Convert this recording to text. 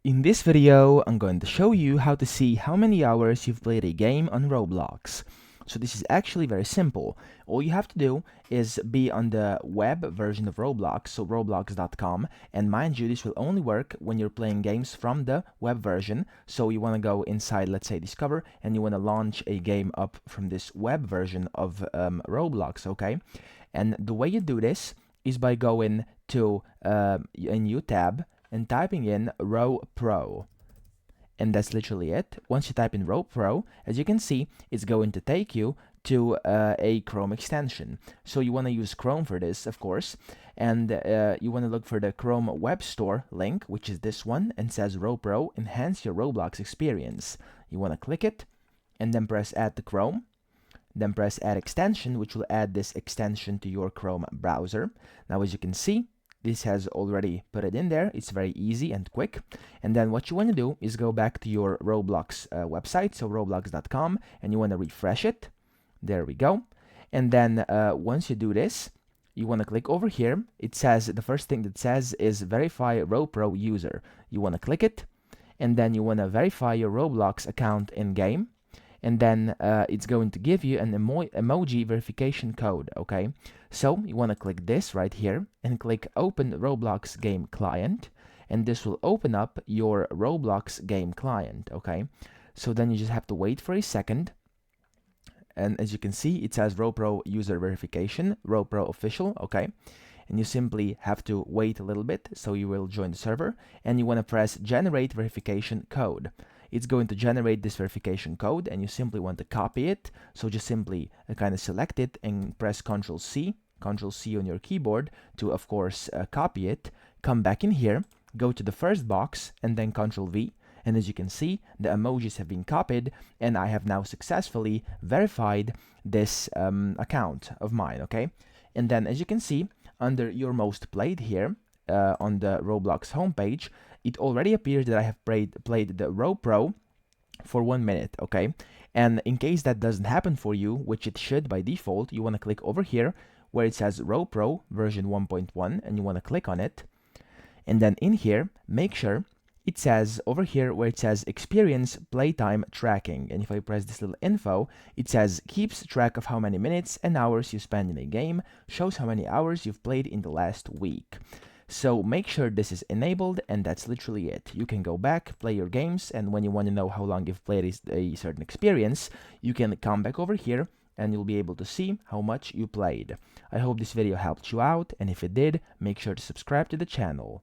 In this video, I'm going to show you how to see how many hours you've played a game on Roblox. So this is actually very simple. All you have to do is be on the web version of Roblox, so roblox.com, and mind you, this will only work when you're playing games from the web version. So you want to go inside, let's say Discover, and you want to launch a game up from this web version of Roblox, okay? And the way you do this is by going to a new tab and typing in Row Pro. And that's literally it. Once you type in Row Pro, as you can see, it's going to take you to a Chrome extension. So you want to use Chrome for this, of course, and you want to look for the Chrome Web Store link, which is this one, and says Row Pro, enhance your Roblox experience. You want to click it, and then press Add to Chrome. Then press Add Extension, which will add this extension to your Chrome browser. Now, as you can see, this has already put it in there. It's very easy and quick. And then what you want to do is go back to your Roblox website, so roblox.com, and you want to refresh it. There we go. And then once you do this, you want to click over here. It says, the first thing that says is Verify Row Pro User. You want to click it, and then you want to verify your Roblox account in-game. And then it's going to give you an emoji verification code, okay? So you want to click this right here and click Open Roblox Game Client, and this will open up your Roblox game client, okay? So then you just have to wait for a second, and as you can see, it says RowPro User Verification, RowPro Official, okay? And you simply have to wait a little bit, so you will join the server, and you want to press Generate Verification Code. It's going to generate this verification code, and you simply want to copy it. So just simply kind of select it and press Ctrl C on your keyboard to, of course, copy it. Come back in here, go to the first box, and then Ctrl V. And as you can see, the emojis have been copied, and I have now successfully verified this account of mine, okay? And then, as you can see, under your most played here, on the Roblox homepage, it already appears that I have played the Row Pro for 1 minute, okay? And in case that doesn't happen for you, which it should by default, you want to click over here where it says Row Pro version 1.1, and you want to click on it. And then in here, make sure it says over here where it says Experience Playtime Tracking. And if I press this little info, it says keeps track of how many minutes and hours you spend in a game, shows how many hours you've played in the last week. So make sure this is enabled, and that's literally it. You can go back, play your games, and when you want to know how long you've played a certain experience, you can come back over here and you'll be able to see how much you played. I hope this video helped you out, and if it did, make sure to subscribe to the channel.